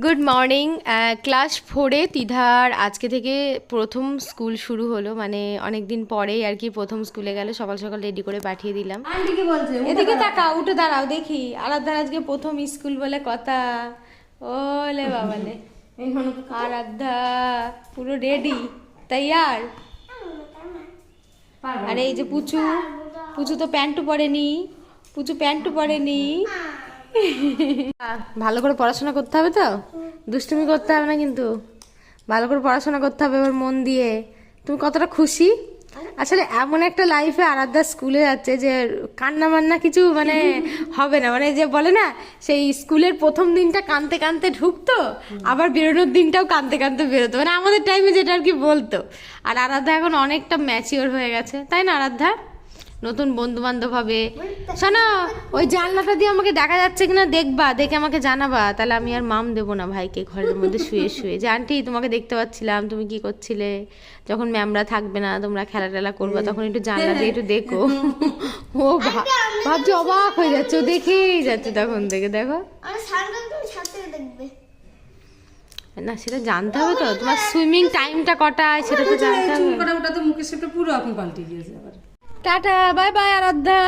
Good morning. Class 4-এ তিধার আজকে থেকে প্রথম স্কুল শুরু হলো, মানে অনেক দিন পরেই আর কি প্রথম স্কুলে গেল। সকাল সকাল রেডি করে পাঠিয়ে দিলাম। আন্টি কি বলছে? এদিকে তাকাও, উঠে দাঁড়াও দেখি। আরাধ্যার আজকে প্রথম স্কুল বলে কথা। ওলে বাবালে, আরাধ্যা পুরো রেডি, তৈয়ার। আরে এই যে পুচু, পুচু তো প্যান্টু পরেনি, পুচু প্যান্টু পরেনি। ভালো করে পড়াশোনা করতে হবে তো, দুষ্টুমি করতে হবে না কিন্তু, ভালো করে পড়াশোনা করতে হবে এবার মন দিয়ে। তুমি কতটা খুশি? আসলে এমন একটা লাইফে আরাধ্যা স্কুলে যাচ্ছে যে কান্না মান্না কিছু মানে হবে না, মানে যে বলে না সেই স্কুলের প্রথম দিনটা কাঁদতে কাঁদতে ঢুকতো, আবার বেরোনোর দিনটাও কাঁদতে কাঁদতে বেরোতো, মানে আমাদের টাইমে যেটা আর কি বলতো। আর আরাধ্যা এখন অনেকটা ম্যাচিওর হয়ে গেছে, তাই না আরাধ্যা? নতুন বন্ধু বান্ধব হবে। শোনো, ওই জানলাটা দিয়ে আমাকে দেখা যাচ্ছে কিনা দেখবা, দেখে আমাকে জানাবা, তাহলে আমি আর মাম দেবো না ভাইকে ঘরের মধ্যে শুয়ে শুয়ে। যে আন্টি তোমাকে দেখতে পাচ্ছিলাম, তুমি কি করছিলে, যখন ম্যামরা থাকবে না তোমরা খেলা টেলা করবা তখন একটু জানলা দিয়ে একটু দেখো। ও ভাবছি অবাক হয়ে যাচ্ছে, ও দেখেই যাচ্ছে তখন থেকে। দেখো না, সেটা জানতে হবে তো, তোমার সুইমিং টাইমটা কটায় সেটা তো জানতে হবে। ওটা তো মুখের শেপটা পুরো এখন পাল্টে গিয়েছে আবার। টাটা, বাই বাই আরাধ্যা,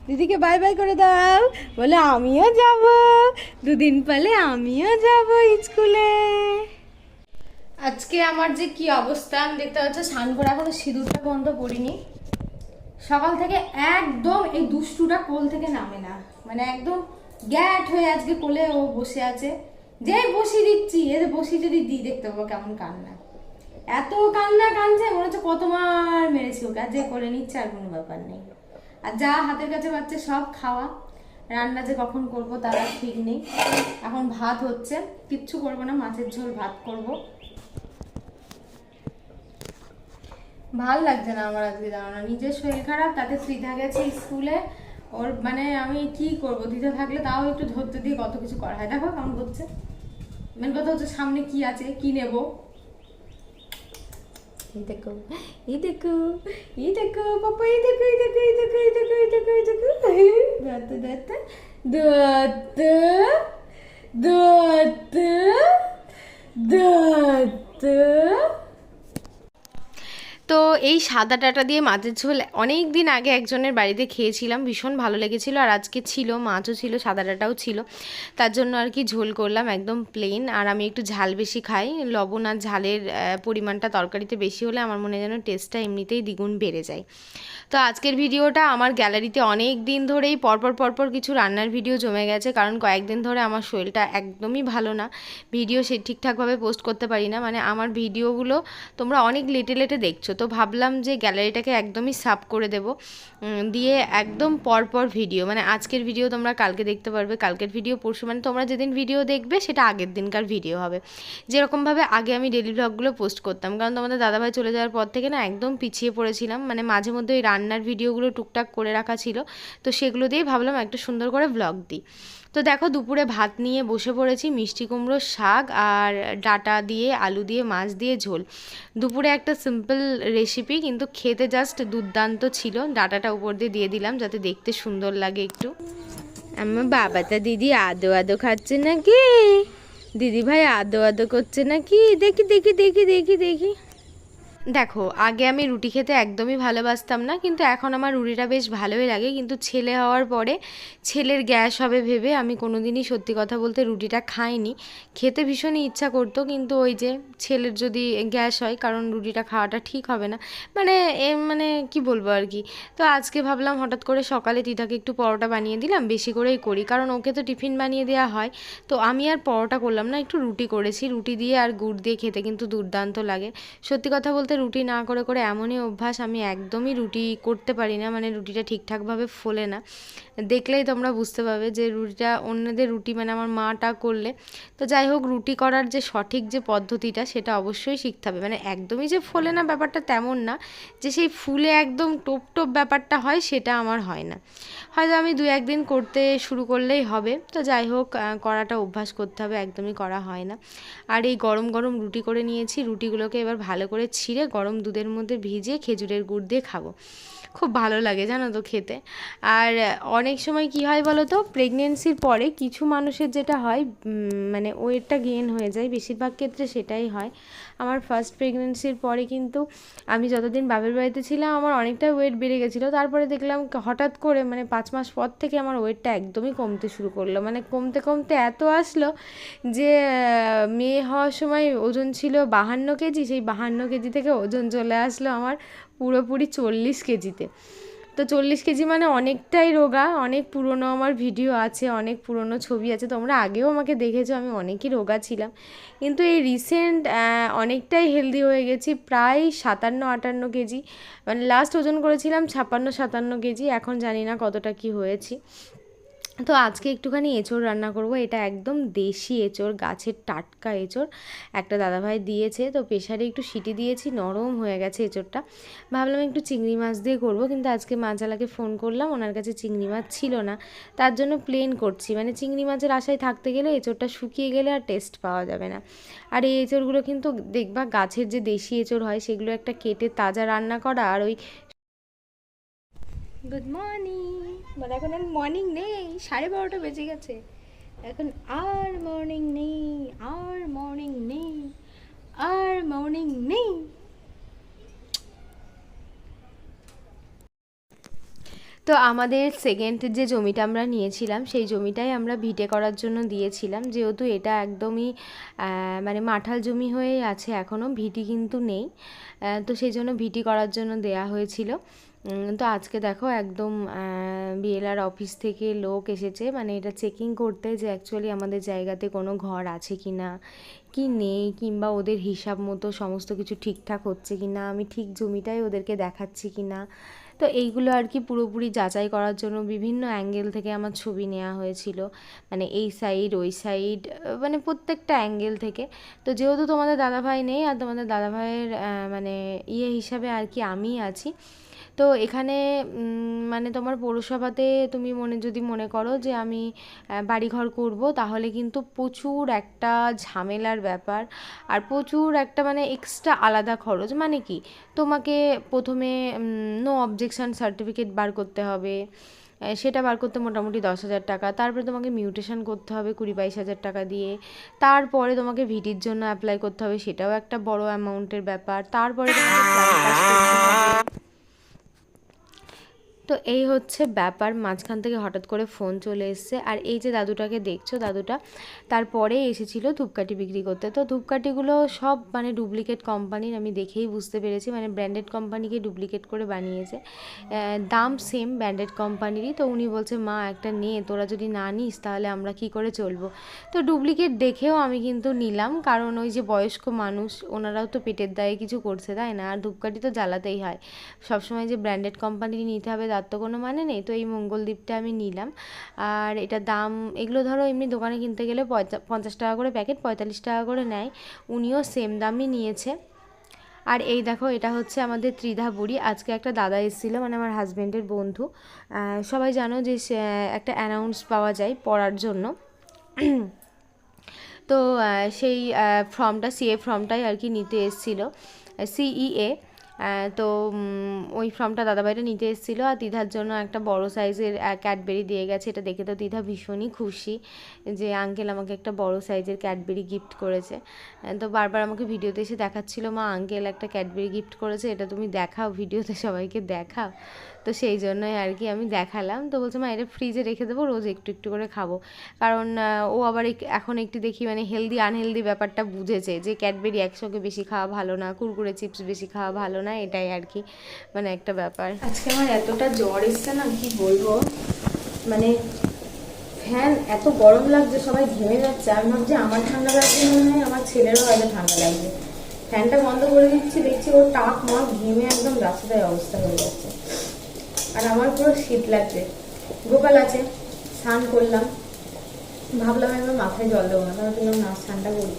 দিদিকে বাই বাই করে দাও। বলে আমিও যাব, দুদিন পরে আমিও যাব স্কুলে। আজকে আমার যে কি অবস্থা আমি দেখতে পাচ্ছ, স্নান করে এখনো সিঁদুরটা পর্যন্ত পড়িনি। সকাল থেকে একদম এই দুষ্টুটা কোল থেকে নামে না, মানে একদম গ্যাট হয়ে আজকে কোলে ও বসে আছে। যে বসিয়ে দিচ্ছি, এদের বসিয়ে যদি দিই দেখতে পাবো কেমন কান্না, এত কান্না কাঁদছে মনে হচ্ছে কত মার মেরেছি ওকে। আর যে করে নিচ্ছে আর কোনো ব্যাপার নেই। আর যা হাতের কাছে পাচ্ছে সব খাওয়া। রান্না যে কখন করব তার আর ঠিক নেই। এখন ভাত হচ্ছে, কিচ্ছু করবো না, মাছের ঝোল ভাত করব। ভাল লাগছে না আমার আজকে, জানো না, নিজের শরীর খারাপ, তাতে ত্রিধা গেছে স্কুলে। ওর মানে আমি কি করব, ত্রিধা থাকলে তাও একটু ধরতে দিয়ে কত কিছু করা হয়। দেখো কেমন করছে। মেন কথা হচ্ছে সামনে কি আছে, কি নেবো। এই দেখো, এই দেখো, এই দেখো পাপা, এই দেখো, এই দেখো, এই দেখো, এই দেখো, এই দেখো, এই দেখো, দাঁতে দাঁতে দাঁতে দাঁতে দাঁতে। তো এই সাদা ডাঁটা দিয়ে মাছের ঝোল অনেক দিন আগে একজনের বাড়িতে খেয়েছিলাম, ভীষণ ভালো লেগেছিলো। আর আজকে ছিল মাছও ছিল, সাদা ডাঁটাও ছিল, তার জন্য আর কি ঝোল করলাম একদম প্লেন। আর আমি একটু ঝাল বেশি খাই, লবণ আর ঝালের পরিমাণটা তরকারিতে বেশি হলে আমার মনে হয় যেন টেস্টটা এমনিতেই দ্বিগুণ বেড়ে যায়। তো আজকের ভিডিওটা আমার গ্যালারিতে অনেক দিন ধরেই পরপর কিছু রান্নার ভিডিও জমে গেছে, কারণ কয়েকদিন ধরে আমার শরীরটা একদমই ভালো না, ভিডিও সে ঠিকঠাকভাবে পোস্ট করতে পারি না। মানে আমার ভিডিওগুলো তোমরা অনেক লেটে লেটে দেখছো, তো ভাবলাম যে গ্যালারিটাকে একদমই সাফ করে দেব, দিয়ে একদম পরপর ভিডিও, মানে আজকের ভিডিও তোমরা কালকে দেখতে পারবে, কালকের ভিডিও পরশু, মানে তোমরা যেদিন ভিডিও দেখবে সেটা আগের দিনকার ভিডিও হবে। যেরকমভাবে আগে আমি ডেলি ব্লগগুলো পোস্ট করতাম, কারণ তোমাদের দাদাভাই চলে যাওয়ার পর থেকে না একদম পিছিয়ে পড়েছিলাম, মানে মাঝে মধ্যে ওই রান্নার ভিডিওগুলো টুকটাক করে রাখা ছিল, তো সেগুলো দিয়েই ভাবলাম একটু সুন্দর করে ব্লগ দিই। তো দেখো দুপুরে ভাত নিয়ে বসে পড়েছি, মিষ্টি কুমড়োর শাক আর ডাঁটা দিয়ে আলু দিয়ে মাছ দিয়ে ঝোল। দুপুরে একটা সিম্পল রেসিপি, কিন্তু খেতে জাস্ট দুর্দান্ত ছিল। ডাঁটাটা উপর দিয়ে দিলাম যাতে দেখতে সুন্দর লাগে একটু। আমার বাবাটা দিদি আদো আদো খাচ্ছে নাকি, দিদি ভাই আদো আদো করছে নাকি, দেখি দেখি দেখি দেখি দেখি। দেখো আগে আমি রুটি খেতে একদমই ভালোবাসতাম না, কিন্তু এখন আমার রুটিটা বেশ ভালোই লাগে। কিন্তু ছেলে হওয়ার পরে ছেলের গ্যাস হবে ভেবে আমি কোনোদিনই সত্যি কথা বলতে রুটিটা খাইনি। খেতে ভীষণই ইচ্ছা করতো, কিন্তু ওই যে ছেলের যদি গ্যাস হয়, কারণ রুটিটা খাওয়াটা ঠিক হবে না, মানে মানে কি বলবো আর কি। তো আজকে ভাবলাম হঠাৎ করে সকালে দিদাকে একটু পরোটা বানিয়ে দিলাম, বেশি করেই করি কারণ ওকে তো টিফিন বানিয়ে দেওয়া হয়। তো আমি আর পরোটা করলাম না, একটু রুটি করেছি, রুটি দিয়ে আর গুড় দিয়ে খেতে কিন্তু দুর্দান্ত লাগে। সত্যি কথা বলতে রুটি না করে করে এমনই অভ্যাস, আমি একদমই রুটি করতে পারি না, মানে রুটিটা ঠিকঠাকভাবে ফোলে না। দেখলেই তোমরা বুঝতে পারবে যে রুটিটা অন্যদের রুটি, মানে আমার মাটা করলে। তো যাই হোক, রুটি করার যে সঠিক যে পদ্ধতিটা সেটা অবশ্যই শিখতে হবে, মানে একদমই যে ফোলে না ব্যাপারটা তেমন না, যে সেই ফুলে একদম টোপ টোপ ব্যাপারটা হয় সেটা আমার হয় না। হয়তো আমি 2-1 দিন করতে শুরু করলেই হবে। তো যাই হোক, করাটা অভ্যাস করতে হবে, একদমই করা হয় না। আর এই গরম গরম রুটি করে নিয়েছি, রুটিগুলোকে এবার ভালো করে ছিঁড়ে গরম দুধের মধ্যে ভিজিয়ে খেজুরের গুড় দিয়ে খাবো। খুব ভালো লাগে জানো তো খেতে। আর অনেক সময় কি হয় বলো তো, প্রেগনেন্সির পরে কিছু মানুষের যেটা হয় মানে ওয়েটটা গেইন হয়ে যায়, বেশিরভাগ ক্ষেত্রে সেটাই হয়। আমার ফার্স্ট প্রেগনেন্সির পরে কিন্তু আমি যতদিন বাপের বাড়িতে ছিলাম আমার অনেকটা ওয়েট বেড়ে গেছিলো, তারপরে দেখলাম হঠাৎ করে মানে 5 মাস পর থেকে আমার ওয়েটটা একদমই কমতে শুরু করলো, মানে কমতে কমতে এত আসলো যে মেয়ে হওয়ার সময় ওজন ছিল 52 কেজি, সেই 52 কেজি থেকে ওজন চলে আসলো আমার পুরোপুরি 40 কেজিতে। তো 40 কেজি মানে অনেকটাই রোগা, অনেক পুরনো আমার ভিডিও আছে, অনেক পুরনো ছবি আছে, তোমরা আগেও আমাকে দেখেছো আমি অনেকই রোগা ছিলাম। কিন্তু এই রিসেন্ট অনেকটাই হেলদি হয়ে গেছি, প্রায় 57-58 কেজি, মানে লাস্ট ওজন করেছিলাম 56-57 কেজি, এখন জানি না কতটা কি হয়েছি। তো আজকে একটুখানি এঁচোড় রান্না করব, এটা একদম দেশি এঁচোড়, গাছের টাটকা এঁচোড়, একটা দাদাভাই দিয়েছে, তো প্রেশারে একটু সিটি দিয়েছি, নরম হয়ে গেছে এঁচোড়টা। ভাবলাম একটু চিংড়ি মাছ দিয়ে করব, কিন্তু আজকে মাছওয়ালাকে ফোন করলাম, ওনার কাছে চিংড়ি মাছ ছিল না, তার জন্য প্লেন করছি। মানে চিংড়ি মাছের আশায় থাকতে গেলে এঁচোড়টা শুকিয়ে গেলে আর টেস্ট পাওয়া যাবে না। আর এই এঁচোড়গুলো কিন্তু দেখবা গাছের যে দেশি এঁচোড় হয় সেগুলো একটা কেটে তাজা রান্না করা, আর ওই গুড মর্নিং, মানে এখন আর মর্নিং নেই, 12:30 বেজে গেছে, এখন আর মর্নিং নেই, আর মর্নিং নেই, আর মর্নিং নেই। তো আমাদের সেকেন্ড যে জমিটা আমরা নিয়েছিলাম সেই জমিটাই আমরা ভিটে করার জন্য দিয়েছিলাম, যেহেতু এটা একদমই মানে মাঠাল জমি হয়ে আছে, এখনও ভিটি কিন্তু নেই, তো সেই জন্য ভিটি করার জন্য দেয়া হয়েছিল। তো আজকে দেখো একদম বিএলআর অফিস থেকে লোক এসেছে, মানে এটা চেকিং করতে যে অ্যাকচুয়ালি আমাদের জায়গাতে কোনো ঘর আছে কি না, কি নেই, কিংবা ওদের হিসাব মতো সমস্ত কিছু ঠিকঠাক হচ্ছে কি না, আমি ঠিক জমিটাই ওদেরকে দেখাচ্ছি কি না। তো এইগুলো আর কি পুরোপুরি যাচাই করার জন্য বিভিন্ন অ্যাঙ্গেল থেকে আমার ছবি নেওয়া হয়েছিল, মানে এই সাইড ওই সাইড, মানে প্রত্যেকটা অ্যাঙ্গেল থেকে। তো যেহেতু তোমাদের দাদাভাই নেই আর তোমাদের দাদাভাইয়ের মানে হিসাবে আর কি আমি আছি, তো এখানে মানে তোমার পৌরসভাতে তুমি যদি মনে করো যে আমি বাড়িঘর করব, তাহলে কিন্তু প্রচুর একটা ঝামেলার ব্যাপার, আর প্রচুর একটা মানে এক্সট্রা আলাদা খরচ। মানে কি, তোমাকে প্রথমে নো অবজেকশন সার্টিফিকেট বার করতে হবে, সেটা বার করতে মোটামুটি 10,000 টাকা, তারপরে তোমাকে মিউটেশন করতে হবে 20-22 হাজার টাকা দিয়ে, তারপরে তোমাকে ভিটির জন্য অ্যাপ্লাই করতে হবে, সেটাও একটা বড় অ্যামাউন্টের ব্যাপার, তারপরে তোমাকে প্ল্যান পাস করতে হবে। তো এই হচ্ছে ব্যাপার, মাঝখান থেকে হঠাৎ করে ফোন চলে এসছে। আর এই যে দাদুটাকে দেখছো, দাদুটা তারপরে এসেছিলো ধূপকাঠি বিক্রি করতে। তো ধূপকাঠিগুলো সব মানে ডুপ্লিকেট কোম্পানির, আমি দেখেই বুঝতে পেরেছি, মানে ব্র্যান্ডেড কোম্পানিকে ডুপ্লিকেট করে বানিয়েছে, দাম সেম ব্র্যান্ডেড কোম্পানিরই। তো উনি বলছে মা একটা নে, তোরা যদি না নিস তাহলে আমরা কি করে চলবো। তো ডুপ্লিকেট দেখেও আমি কিন্তু নিলাম, কারণ ওই যে বয়স্ক মানুষ, ওনারাও তো পেটের দায়ে কিছু করছে, তাই না, আর ধূপকাঠি তো জ্বালাতেই হয়, সবসময় যে ব্র্যান্ডেড কোম্পানির নিতে হবে তার তো কোনো মানে নেই। তো এই মঙ্গলদ্বীপটা আমি নিলাম, আর এটা দাম, এগুলো ধরো এমনি দোকানে কিনতে গেলে 50 টাকা করে প্যাকেট, 45 টাকা করে নেয়, উনিও সেম দামই নিয়েছে। আর এই দেখো, এটা হচ্ছে আমাদের ত্রিধা বুড়ি। আজকে একটা দাদা এসেছিলো, মানে আমার হাজব্যান্ডের বন্ধু, সবাই জানো যে একটা অ্যানাউন্স পাওয়া যায় পড়ার জন্য, তো সেই ফর্মটা, সিএ ফর্মটাই আর কি নিতে এসেছিলো, সিইএ। তো ওই ফর্মটা দাদাভাইটা নিতে এসেছিলো, আর দিদার জন্য একটা বড় সাইজের ক্যাডবেরি দিয়ে গেছে। এটা দেখে তো দিদা ভীষণই খুশি যে আঙ্কেল আমাকে একটা বড় সাইজের ক্যাডবেরি গিফট করেছে। তো বারবার আমাকে ভিডিওতে এসে দেখাচ্ছিল, মা আঙ্কেল একটা ক্যাডবেরি গিফট করেছে, এটা তুমি দেখাও, ভিডিওতে সবাইকে দেখাও। তো সেই জন্যই আর কি আমি দেখালাম। তো বলছে মা এটা ফ্রিজে রেখে দেবো, রোজ একটু একটু করে খাবো, কারণ ও আবার এখন একটু দেখি মানে হেলদি আনহেলদি ব্যাপারটা বুঝেছে, যে ক্যাডবেরি একসঙ্গে বেশি খাওয়া ভালো না, কুরকুরে চিপস বেশি খাওয়া ভালো না, এটাই আর কি মানে একটা ব্যাপার। আজকে আমার এতটা জ্বর এসছে না, কি বলবো, মানে ফ্যান এত গরম লাগছে, সবাই ঘেমে যাচ্ছে, আমি ভাবছি আমার ঠান্ডা লাগছে মনে হয় আমার ছেলেরও হয়তো ঠান্ডা লাগছে। ফ্যানটা বন্ধ করে দিচ্ছি, দেখছি ওর টাক মাক ঘেমে একদম রাস্তায় অবস্থা হয়ে যাচ্ছে, আর আমার পুরো শীত লাগছে। গোপাল আছে, স্নান করলাম, ভাবলাম একবার মাথায় জল দেবো না, তাহলে তুললাম না স্নানটা করি,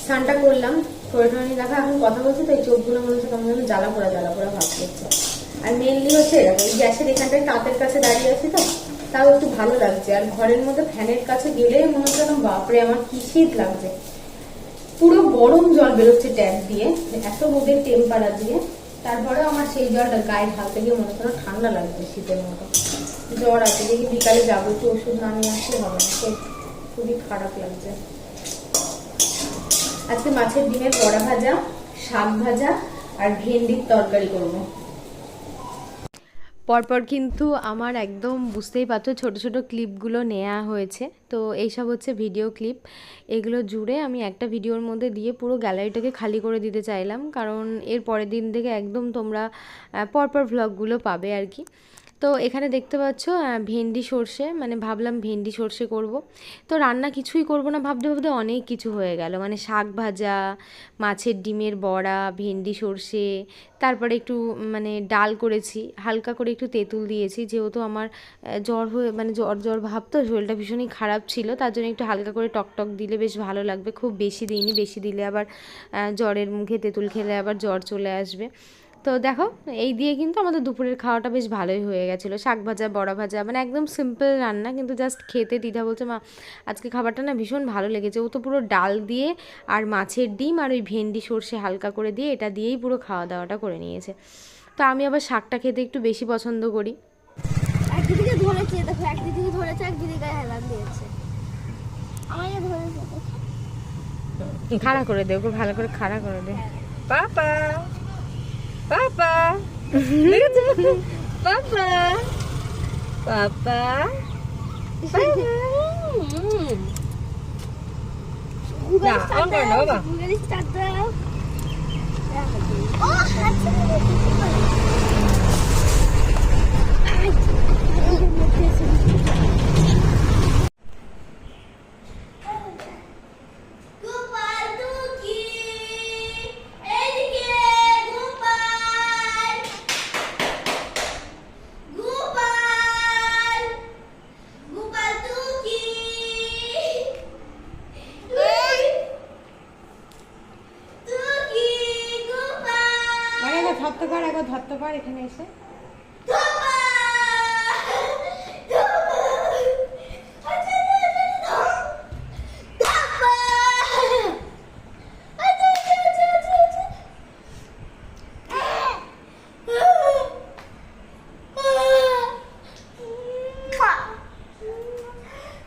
স্নানটা করলাম, করে ঠানি দেখা এখন কথা বলছি, তো এই চোখগুলো মনে হচ্ছে কেমন যেন জ্বালা পোড়া ভাব করছে। আর মেনলি হচ্ছে এরকম, এই গ্যাসের এখানটায় তাঁতের কাছে দাঁড়িয়ে আছি, তো তাও একটু ভালো লাগছে, আর ঘরের মধ্যে ফ্যানের কাছে গেলে মনে হচ্ছে বাপরে আমার কি শীত লাগছে। তো পুরো গরম জল বেরোচ্ছে ট্যাপ দিয়ে, এত রোদের টেম্পারেচার দিয়ে, তারপরেও আমার সেই জলটা গায়ে ঢালতে গিয়ে মনে করো ঠান্ডা লাগবে শীতের মতো। জ্বর আছে, দেখি বিকালে যাবো, একটু ওষুধ না নিয়ে আসলে হবে না, খুবই খারাপ লাগছে। আজকে মাছের ডিমের বড়া ভাজা, শাক ভাজা আর ভেন্ডির তরকারি করবো। পরপর কিন্তু আমার একদম বুঝতেই পারছো ছোট ছোট ক্লিপগুলো নেওয়া হয়েছে, তো এইসব হচ্ছে ভিডিও ক্লিপ। এগুলো জুড়ে আমি একটা ভিডিওর মধ্যে দিয়ে পুরো গ্যালারিটাকে খালি করে দিতে চাইলাম, কারণ এর পরের দিন থেকে একদম তোমরা পরপর ভ্লগগুলো পাবে আর কি। তো এখানে দেখতে পাচ্ছ ভেন্ডি সর্ষে, মানে ভাবলাম ভেন্ডি সর্ষে করব। তো রান্না কিছুই করব না ভাবতে ভাবতে অনেক কিছু হয়ে গেল, মানে শাক ভাজা, মাছের ডিমের বড়া, ভেন্ডি সর্ষে, তারপরে একটু মানে ডাল করেছি, হালকা করে একটু তেঁতুল দিয়েছি, যেহেতু আমার জ্বর হয়ে মানে জ্বর জ্বর ভাব, তো শরীরটা ভীষণই খারাপ ছিল, তার জন্য একটু হালকা করে টকটক দিলে বেশ ভালো লাগবে। খুব বেশি দিইনি, বেশি দিলে আবার জ্বরের মুখে তেঁতুল খেলে আবার জ্বর চলে আসবে। তো দেখো এই দিয়ে কিন্তু আমাদের দুপুরের খাওয়াটা বেশ ভালোই হয়ে গেছিলো। শাক ভাজা, বড়া ভাজা, মানে একদম সিম্পল রান্না, কিন্তু জাস্ট খেতে দিদা বলছে মা আজকে খাবারটা না ভীষণ ভালো লেগেছে। ও তো পুরো ডাল দিয়ে আর মাছের ডিম আর ওই ভেন্ডি সর্ষে হালকা করে দিয়ে এটা দিয়েই পুরো খাওয়া দাওয়াটা করে নিয়েছে। তো আমি আবার শাকটা খেতে একটু বেশি পছন্দ করি। একদিকে ধরেছে, দেখো একদিকে ধরেছে, একদিকে গায়ে হেলান দিয়েছে। আমাকে ধরেছে, খাড়া করে দে, ওকে ভালো করে খাড়া করে দে। পাপা পাপা পাপা পাপা না অন কর না বাবা। গুগলি স্টার্ট দাও। ও হাতে ধরতে পার, এখানে এসে